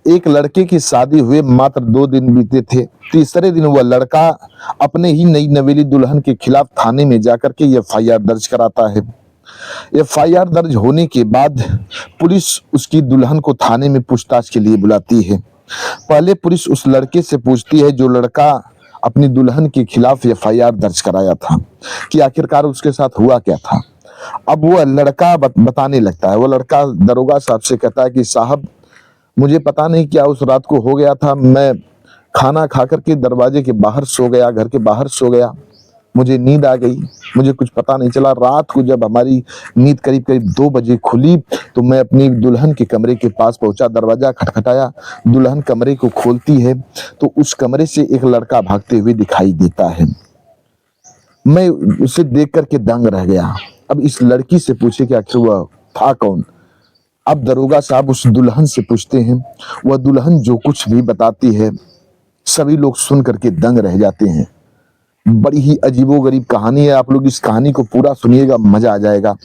एक लड़के की शादी हुए मात्र 2 दिन बीते थे। तीसरे दिन वह लड़का अपने ही नई नवेली दुल्हन के खिलाफ थाने में जाकर के एफआईआर दर्ज कराता है। एफआईआर दर्ज होने के बाद पुलिस उसकी दुल्हन को थाने में पूछताछ के लिए बुलाती है। पहले पुलिस उस लड़के से पूछती है जो लड़का अपनी दुल्हन के खिलाफ एफआईआर दर्ज कराया था कि आखिरकार उसके साथ हुआ क्या था। अब वह लड़का बताने लगता है। वो लड़का दरोगा साहब से कहता है कि साहब, मुझे पता नहीं क्या उस रात को हो गया था। मैं खाना खा करके दरवाजे के बाहर सो गया, घर के बाहर सो गया। मुझे नींद आ गई, मुझे कुछ पता नहीं चला। रात को जब हमारी नींद करीब करीब 2 बजे खुली तो मैं अपनी दुल्हन के कमरे के पास पहुंचा, दरवाजा खटखटाया, दुल्हन कमरे को खोलती है तो उस कमरे से एक लड़का भागते हुए दिखाई देता है। मैं उसे देख करके दंग रह गया। अब इस लड़की से पूछे कि आखिर वह था कौन। अब दरोगा साहब उस दुल्हन से पूछते हैं। वह दुल्हन जो कुछ भी बताती है सभी लोग सुन करके दंग रह जाते हैं। बड़ी ही अजीबोगरीब कहानी है। आप लोग इस कहानी को पूरा सुनिएगा, मजा आ जाएगा।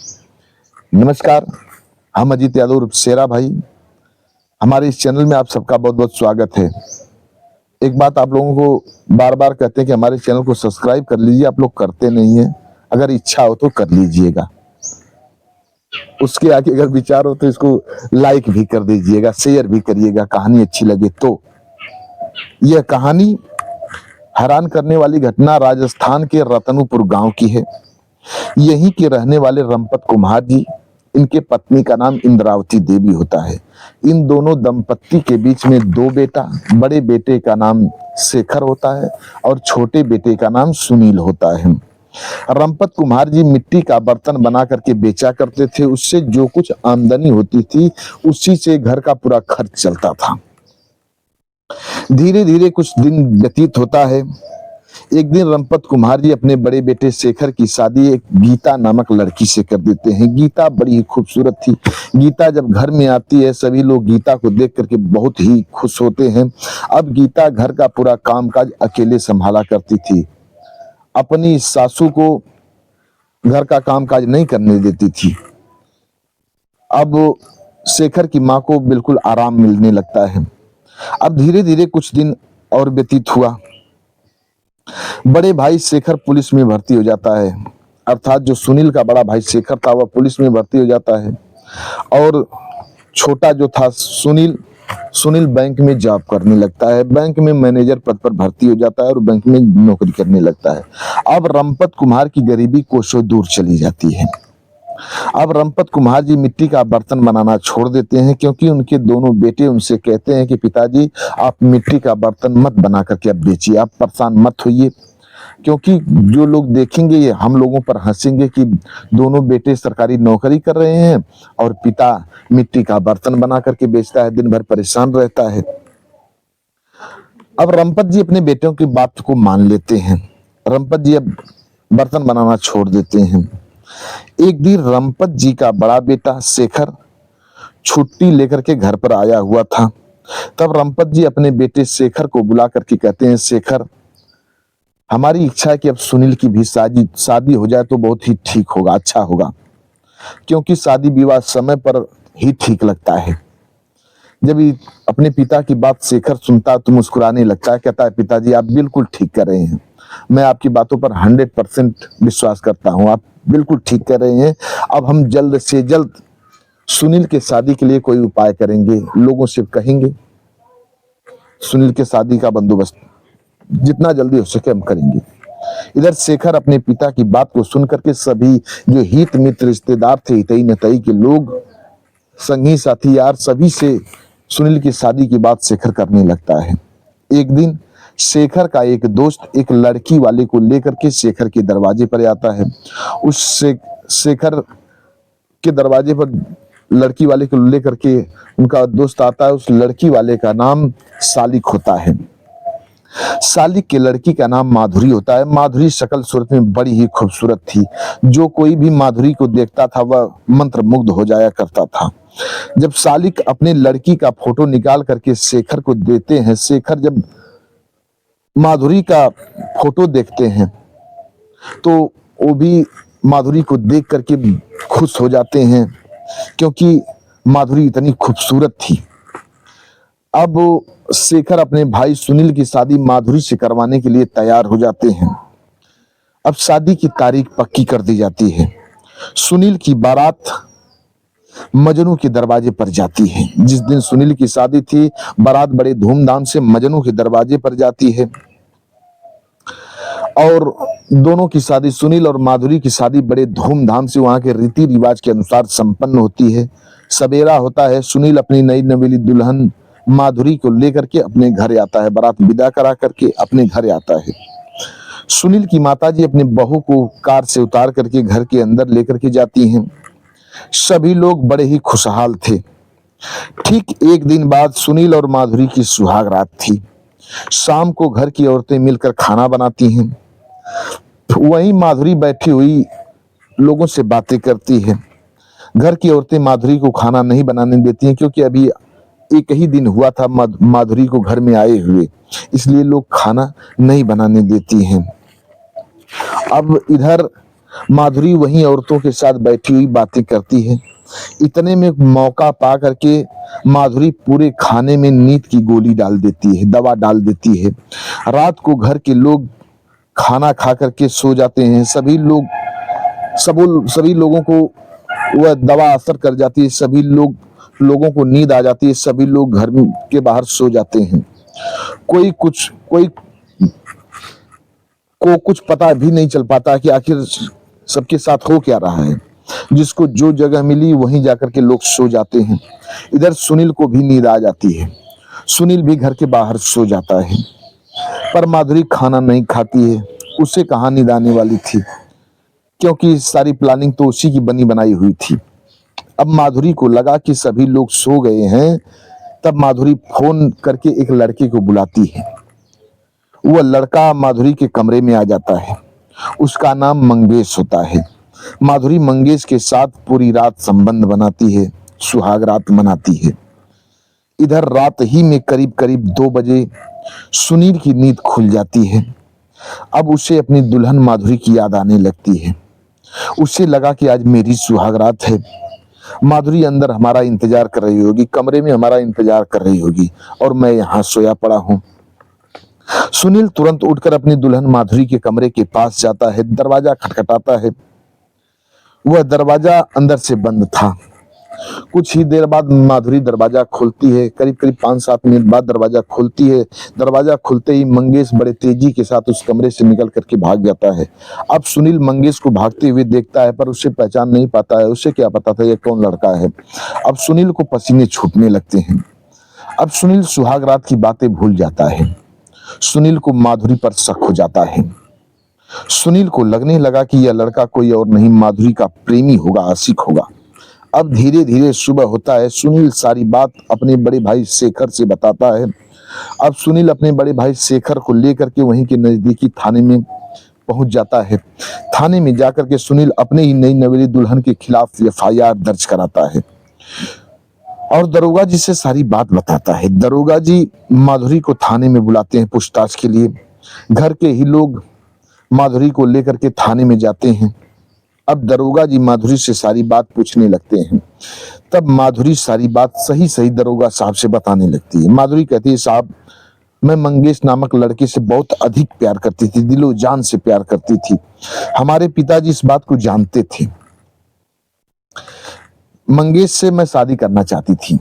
नमस्कार, हम अजीत यादव उर्फ शेरा भाई। हमारे इस चैनल में आप सबका बहुत बहुत स्वागत है। एक बात आप लोगों को बार बार कहते हैं कि हमारे चैनल को सब्सक्राइब कर लीजिए, आप लोग करते नहीं है। अगर इच्छा हो तो कर लीजिएगा, उसके आगे अगर विचार हो तो इसको लाइक भी कर दीजिएगा, शेयर भी करिएगा कहानी अच्छी लगे तो। यह कहानी हैरान करने वाली घटना राजस्थान के रतनपुर गांव की है। यहीं के रहने वाले रंपत कुमार जी, इनके पत्नी का नाम इंद्रावती देवी होता है। इन दोनों दंपत्ति के बीच में 2 बेटा, बड़े बेटे का नाम शेखर होता है और छोटे बेटे का नाम सुनील होता है। रंपत कुमार जी मिट्टी का बर्तन बना करके बेचा करते थे। उससे जो कुछ आमदनी होती थी उसी से घर का पूरा खर्च चलता था। धीरे धीरे कुछ दिन व्यतीत होता है। एक दिन रंपत कुमार जी अपने बड़े बेटे शेखर की शादी एक गीता नामक लड़की से कर देते हैं। गीता बड़ी ही खूबसूरत थी। गीता जब घर में आती है सभी लोग गीता को देख करके बहुत ही खुश होते हैं। अब गीता घर का पूरा कामकाज अकेले संभाला करती थी, अपनी सासू को घर का कामकाज नहीं करने देती थी। अब शेखर की माँ को बिल्कुल आराम मिलने लगता है। अब धीरे धीरे कुछ दिन और व्यतीत हुआ। बड़े भाई शेखर पुलिस में भर्ती हो जाता है, अर्थात जो सुनील का बड़ा भाई शेखर था वह पुलिस में भर्ती हो जाता है। और छोटा जो था सुनील बैंक में जॉब करने लगता है। बैंक में मैनेजर पद पर भर्ती हो जाता है और बैंक में नौकरी करने लगता है। अब रंपत कुमार की गरीबी कोसों दूर चली जाती है। अब रंपत कुमार जी मिट्टी का बर्तन बनाना छोड़ देते हैं क्योंकि उनके दोनों बेटे उनसे कहते हैं कि पिताजी आप मिट्टी का बर्तन मत बना करके अब बेचिए, आप परेशान मत होइए, क्योंकि जो लोग देखेंगे ये हम लोगों पर हंसेंगे कि दोनों बेटे सरकारी नौकरी कर रहे हैं और पिता मिट्टी का बर्तन बना करके बेचता है, दिन भर परेशान रहता है। अब रंपत जी अपने बेटों की बात को मान लेते हैं। रंपत जी अब बर्तन बनाना छोड़ देते हैं। एक दिन रंपत जी का बड़ा बेटा शेखर छुट्टी लेकर के घर पर आया हुआ था। तब रंपत जी अपने बेटे शेखर को बुला करके कहते हैं, शेखर, हमारी इच्छा है कि अब सुनील की भी शादी हो जाए तो बहुत ही ठीक होगा, अच्छा होगा, क्योंकि शादी विवाह समय पर ही ठीक लगता है। जब अपने पिता की बात शेखर सुनता तो मुस्कुराने लगता है, कहता है पिताजी आप बिल्कुल ठीक कर रहे हैं, मैं आपकी बातों पर 100% विश्वास करता हूं, आप बिल्कुल ठीक कर रहे हैं। अब हम जल्द से जल्द सुनील के शादी के लिए कोई उपाय करेंगे, लोगों से कहेंगे सुनील के शादी का बंदोबस्त जितना जल्दी हो सके हम करेंगे। इधर शेखर अपने पिता की बात को सुनकर के सभी जो हित मित्र रिश्तेदार थे, हितई नतई के लोग, संगी साथी यार, सभी से सुनील की शादी की बात शेखर करने लगता है। एक दिन शेखर का एक दोस्त एक लड़की वाले को लेकर के शेखर के दरवाजे पर आता है। उस शेखर के दरवाजे पर लड़की वाले को लेकर के उनका दोस्त आता है। उस लड़की वाले का नाम सालिक होता है। सालिक के लड़की का नाम माधुरी होता है। माधुरी शकल सूरत में बड़ी ही खूबसूरत थी। जो कोई भी माधुरी को देखता था वह मंत्रमुग्ध हो जाया करता था। जब सालिक अपने लड़की का फोटो निकाल करके शेखर को देते हैं, शेखर जब माधुरी का फोटो देखते हैं तो वो भी माधुरी को देख करके खुश हो जाते हैं, क्योंकि माधुरी इतनी खूबसूरत थी। अब शेखर अपने भाई सुनील की शादी माधुरी से करवाने के लिए तैयार हो जाते हैं। अब शादी की तारीख पक्की कर दी जाती है। सुनील की बारात मजनू के दरवाजे पर जाती है। जिस दिन सुनील की शादी थी, बारात बड़े धूमधाम से मजनू के दरवाजे पर जाती है और दोनों की शादी, सुनील और माधुरी की शादी बड़े धूमधाम से वहां के रीति रिवाज के अनुसार संपन्न होती है। सवेरा होता है, सुनील अपनी नई नवेली दुल्हन माधुरी को लेकर के अपने घर आता है, बारात विदा करा करके अपने घर आता है। सुनील की माताजी अपने बहू को कार से उतार करके घर के अंदर लेकर के जाती हैं। सभी लोग बड़े ही खुशहाल थे। ठीक एक दिन बाद सुनील और माधुरी की सुहाग रात थी। शाम को घर की औरतें मिलकर खाना बनाती हैं। वहीं माधुरी बैठी हुई लोगों से बातें करती है। घर की औरतें माधुरी को खाना नहीं बनाने देती हैं, क्योंकि अभी एक ही दिन हुआ था माधुरी को घर में आए हुए, इसलिए लोग खाना नहीं बनाने देती हैं। अब इधर माधुरी वहीं औरतों के साथ बैठी हुई बातें करती है। इतने में मौका पा करके माधुरी पूरे खाने में नींद की गोली डाल देती है, दवा डाल देती है। रात को घर के लोग खाना खा करके सो जाते हैं। सभी लोगों को वह दवा असर कर जाती है। सभी लोगों को नींद आ जाती है। सभी लोग घर के बाहर सो जाते हैं। कोई को कुछ पता भी नहीं चल पाता कि आखिर सबके साथ हो क्या रहा है। जिसको जो जगह मिली वहीं जाकर के लोग सो जाते हैं। इधर सुनील को भी नींद आ जाती है। सुनील भी घर के बाहर सो जाता है। पर माधुरी खाना नहीं खाती है। उसे कहाँ नींद आने वाली थी, क्योंकि सारी प्लानिंग तो उसी की बनी बनाई हुई थी। अब माधुरी को लगा कि सभी लोग सो गए हैं। तब माधुरी फोन करके एक लड़के को बुलाती है। वह लड़का माधुरी के कमरे में आ जाता है। उसका नाम मंगेश होता है। माधुरी मंगेश के साथ पूरी रात संबंध बनाती है, सुहाग रात मनाती है। इधर रात ही में करीब करीब 2 बजे सुनील की नींद खुल जाती है। अब उसे अपनी दुल्हन माधुरी की याद आने लगती है। उसे लगा कि आज मेरी सुहाग रात है। माधुरी अंदर हमारा इंतजार कर रही होगी, कमरे में हमारा इंतजार कर रही होगी, और मैं यहाँ सोया पड़ा हूं। सुनील तुरंत उठकर अपनी दुल्हन माधुरी के कमरे के पास जाता है। दरवाजा खटखटाता है। वह दरवाजा अंदर से बंद था। कुछ ही देर बाद माधुरी दरवाजा खोलती है। करीब करीब 5-7 मिनट बाद दरवाजा खोलती है। दरवाजा खुलते ही मंगेश बड़े तेजी के साथ उस कमरे से निकल करके भाग जाता है। अब सुनील मंगेश को भागते हुए देखता है, पर उसे पहचान नहीं पाता है। उसे क्या पता था ये कौन लड़का है। अब सुनील को पसीने छूटने लगते हैं। अब सुनील सुहाग रात की बातें भूल जाता है। सुनील को माधुरी पर शक हो जाता है। सुनील को लगने लगा कि यह लड़का कोई और नहीं, माधुरी का प्रेमी होगा, आशिक होगा। अब धीरे धीरे सुबह होता है। सुनील सारी बात अपने बड़े भाई शेखर से बताता है। अब सुनील अपने बड़े भाई शेखर को लेकर के वहीं के नजदीकी थाने में पहुंच जाता है। थाने में जाकर के सुनील अपने ही नई नवेली दुल्हन के खिलाफ एफआईआर दर्ज कराता है और दरोगा जी से सारी बात बताता है। दरोगा जी माधुरी को थाने में बुलाते हैं पूछताछ के लिए। घर के ही लोग माधुरी को लेकर के थाने में जाते हैं। अब दरोगा जी माधुरी से सारी बात पूछने लगते हैं। तब माधुरी सारी बात सही सही दरोगा साहब से बताने लगती है। माधुरी कहती है, साहब मैं मंगेश नामक लड़के से बहुत अधिक प्यार करती थी, दिलो जान से प्यार करती थी। हमारे पिताजी इस बात को जानते थे। मंगेश से मैं शादी करना चाहती थी,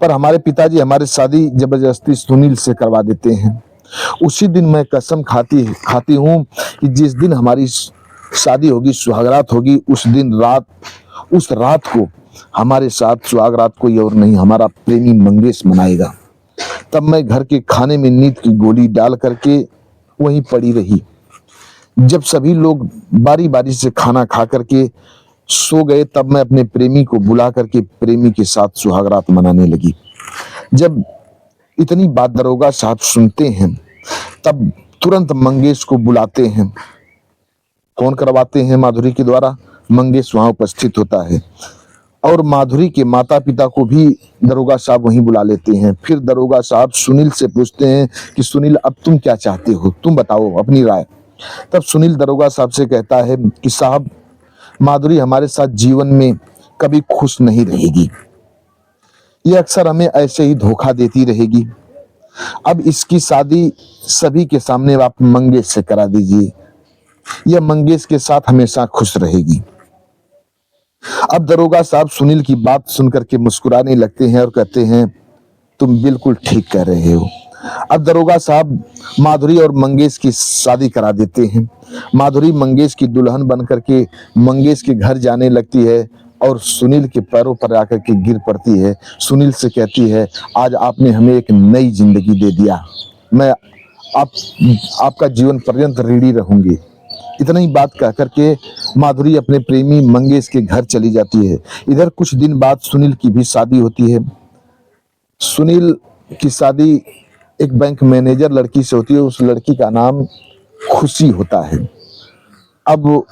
पर हमारे पिताजी हमारी शादी जबरदस्ती सुनील से करवा देते हैं। उसी दिन मैं कसम खाती हूँ कि जिस दिन हमारी शादी होगी, सुहागरात होगी, उस रात को हमारे साथ सुहागरात कोई और नहीं, हमारा प्रेमी मंगेश मनाएगा। तब मैं घर के खाने में नींद की गोली डाल करके वहीं पड़ी रही। जब सभी लोग बारी बारी से खाना खा करके सो गए, तब मैं अपने प्रेमी को बुला करके प्रेमी के साथ सुहागरात मनाने लगी। जब इतनी बात दरोगा साहब सुनते हैं, तब तुरंत मंगेश को बुलाते हैं, फोन करवाते हैं माधुरी के द्वारा। मंगेश वहां उपस्थित होता है और माधुरी के माता पिता को भी दरोगा साहब वहीं बुला लेते हैं। फिर दरोगा साहब सुनील से पूछते हैं कि सुनील अब तुम क्या चाहते हो, तुम बताओ अपनी राय। तब सुनील दरोगा साहब से कहता है कि साहब माधुरी हमारे साथ जीवन में कभी खुश नहीं रहेगी। ये अक्सर हमें ऐसे ही धोखा देती रहेगी। अब इसकी शादी सभी के सामने आप मंगेश से करा दीजिए, यह मंगेश के साथ हमेशा खुश रहेगी। अब दरोगा साहब सुनील की बात सुनकर के मुस्कुराने लगते हैं और कहते हैं, तुम बिल्कुल ठीक कह रहे हो। अब दरोगा साहब माधुरी और मंगेश की शादी करा देते हैं। माधुरी मंगेश की दुल्हन बनकर के मंगेश के घर जाने लगती है और सुनील के पैरों पर आकर के गिर पड़ती है। सुनील से कहती है, आज आपने हमें एक नई जिंदगी दे दिया, मैं आपका जीवन पर्यंत ऋणी रहूंगी। इतना ही बात कह करके माधुरी अपने प्रेमी मंगेश के घर चली जाती है। इधर कुछ दिन बाद सुनील की भी शादी होती है। सुनील की शादी एक बैंक मैनेजर लड़की से होती है। उस लड़की का नाम खुशी होता है। अब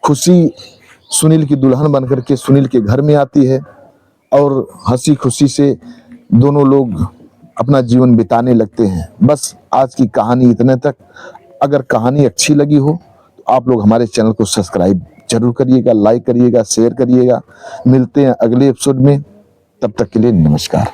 खुशी सुनील की दुल्हन बनकर के सुनील के घर में आती है और हंसी खुशी से दोनों लोग अपना जीवन बिताने लगते हैं। बस आज की कहानी इतने तक। अगर कहानी अच्छी लगी हो तो आप लोग हमारे चैनल को सब्सक्राइब जरूर करिएगा, लाइक करिएगा, शेयर करिएगा। मिलते हैं अगले एपिसोड में, तब तक के लिए नमस्कार।